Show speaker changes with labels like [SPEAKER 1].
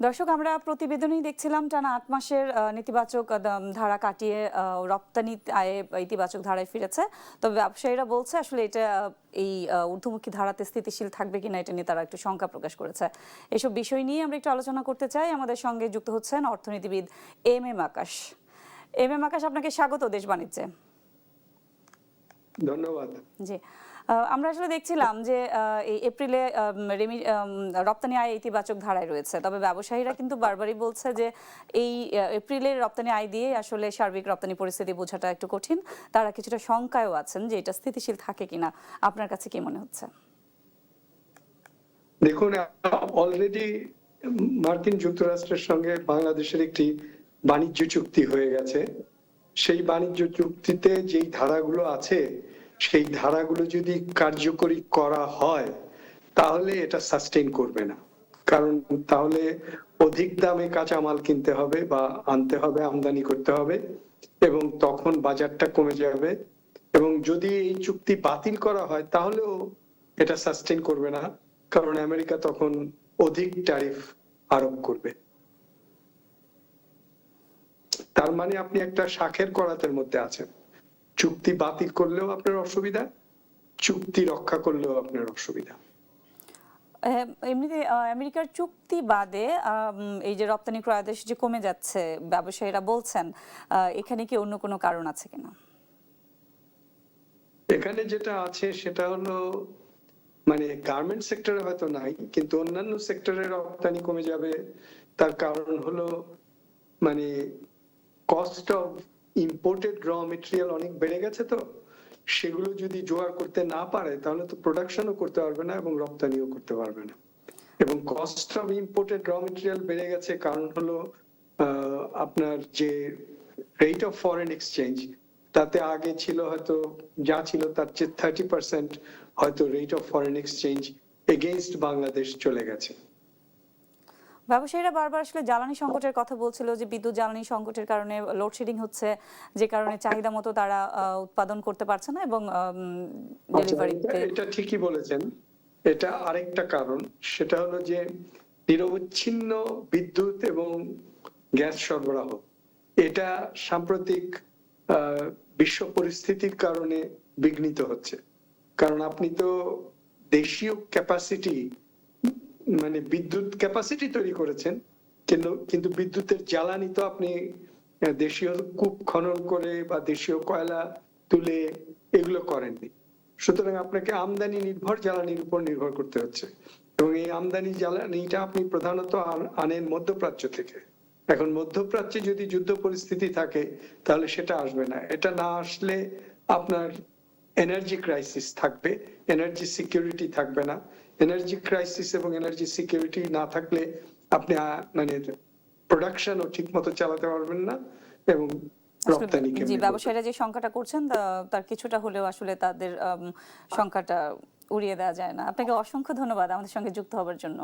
[SPEAKER 1] দর্শক, আমরা প্রতিবেদনেই দেখছিলাম টানা ৮ মাসের নেতিবাচক ধারা কাটিয়ে রপ্তানি আয়ে ইতিবাচক ধারায় ফিরেছে। তবে ব্যবসায়ীরা বলছে আসলে এটা এই ঊর্ধ্বমুখী ধারাতে স্থিতিশীল থাকবে কিনা এটা নিয়ে তারা একটু শঙ্কা প্রকাশ করেছে। এসব বিষয় নিয়ে আমরা একটু আলোচনা করতে চাই। আমাদের সঙ্গে যুক্ত হচ্ছেন অর্থনীতিবিদ এম আকাশ। আকাশ, আপনাকে স্বাগত দেশ বাণিজ্যে।
[SPEAKER 2] ধন্যবাদ।
[SPEAKER 1] জি, আমরা আসলে দেখছিলাম যে এই এপ্রিলে রপ্তানি আয় ইতিবাচক ধারায় রয়েছে, তবে ব্যবসায়ীরা কিন্তু বারবারই বলছে যে এই এপ্রিলের রপ্তানি আয় দিয়ে আসলে সার্বিক রপ্তানি পরিস্থিতি বোঝাটা একটু কঠিন। তারা কিছুটা শঙ্কায়ও আছেন যে এটা স্থিতিশীল থাকে কিনা। আপনার কাছে কি মনে হচ্ছে?
[SPEAKER 2] দেখুন, অলরেডি মার্কিন যুক্তরাষ্ট্রের সঙ্গে বাংলাদেশের একটি বাণিজ্য চুক্তি হয়ে গেছে। সেই বাণিজ্য চুক্তিতে যেই ধারাগুলো আছে সেই ধারাগুলো যদি কার্যকরী করা হয় তাহলে এটা সাস্টেইন করবে না, কারণ তাহলে অধিক দামে কাঁচামাল কিনতে হবে বা আনতে হবে, আমদানি করতে হবে, এবং তখন বাজারটা কমে যাবে। এবং যদি এই চুক্তি বাতিল করা হয় তাহলেও এটা সাস্টেইন করবে না, কারণ আমেরিকা তখন অধিক ট্যারিফ আরোপ করবে। তার মানে আপনি একটা শাঁখের করাতের মধ্যে আছেন। চুক্তি বাতিল করলেও আপনার অসুবিধা, চুক্তি রক্ষা করলেও আপনার অসুবিধা।
[SPEAKER 1] এমনিতে আমেরিকার চুক্তি বাদে এই যে রপ্তানি ক্রয় আদেশ যে কমে যাচ্ছে, ব্যবসায়ীরা বলছেন এখানে কি অন্য কোনো কারণ আছে কিনা?
[SPEAKER 2] এখানে যেটা আছে সেটা হলো, মানে গার্মেন্ট সেক্টরে হয়তো নাই, কিন্তু অন্যান্য সেক্টরে রপ্তানি কমে যাবে। তার কারণ হলো মানে কস্ট অফ ইম্পোর্টেড র মেটেরিয়াল অনেক বেড়ে গেছে, তো সেগুলো যদি জোগাড় করতে না পারে তাহলে তো প্রোডাকশনও করতে পারবে না এবং রপ্তানিও করতে পারবে না। এবং কস্ট অফ ইম্পোর্টেড র মেটেরিয়াল বেড়ে গেছে কারণ হলো আপনার যে রেট অফ ফরেন এক্সচেঞ্জ, তাতে আগে ছিল হয়তো যা ছিল তার চেয়ে 30% হয়তো rate of foreign exchange against Bangladesh চলে গেছে।
[SPEAKER 1] ব্যবসায়ীরা বারবার আসলে জ্বালানি সংকটের কথা বলছিল যে বিদ্যুৎ জ্বালানি সংকটের কারণে লোডশেডিং হচ্ছে, যে কারণে চাহিদা মতো তারা উৎপাদন করতে পারছে না এবং ডেলিভারিতে।
[SPEAKER 2] এটা ঠিকই বলেছেন। এটা আরেকটা কারণ, সেটা হলো যে নিরবচ্ছিন্ন বিদ্যুৎ এবং গ্যাস সরবরাহ, এটা সাম্প্রতিক বিশ্ব পরিস্থিতির কারণে বিঘ্নিত হচ্ছে। কারণ আপনি তো দেশীয় ক্যাপাসিটি, মানে বিদ্যুৎ ক্যাপাসিটি তৈরি করেছেন, কিন্তু বিদ্যুতের জ্বালানি তো আপনি দেশীয় কূপ খনন করে বা দেশীয় কয়লা তুলে এগুলো করেননি। সুতরাং আপনাকে আমদানি নির্ভর জ্বালানির উপর নির্ভর করতে হচ্ছে, এবং এই আমদানি জ্বালানিটা আপনি প্রধানত আনেন মধ্যপ্রাচ্য থেকে। এখন মধ্যপ্রাচ্যে যদি যুদ্ধ পরিস্থিতি থাকে তাহলে সেটা আসবে না। এটা না আসলে আপনার এনার্জি ক্রাইসিস থাকবে, এনার্জি সিকিউরিটি থাকবে না। এনার্জি ক্রাইসিস এবং এনার্জি সিকিউরিটি না থাকলে আপনি মানে প্রোডাকশনও ঠিক মতো চালাতে পারবেন না এবং রপ্তানি
[SPEAKER 1] জি, ব্যবসায়ীরা যে সংখ্যাটা করছেন তার কিছুটা হলেও আসলে তাদের সংখ্যাটা উড়িয়ে দেওয়া যায় না। আপনাকে অসংখ্য ধন্যবাদ আমাদের সঙ্গে যুক্ত হবার জন্য।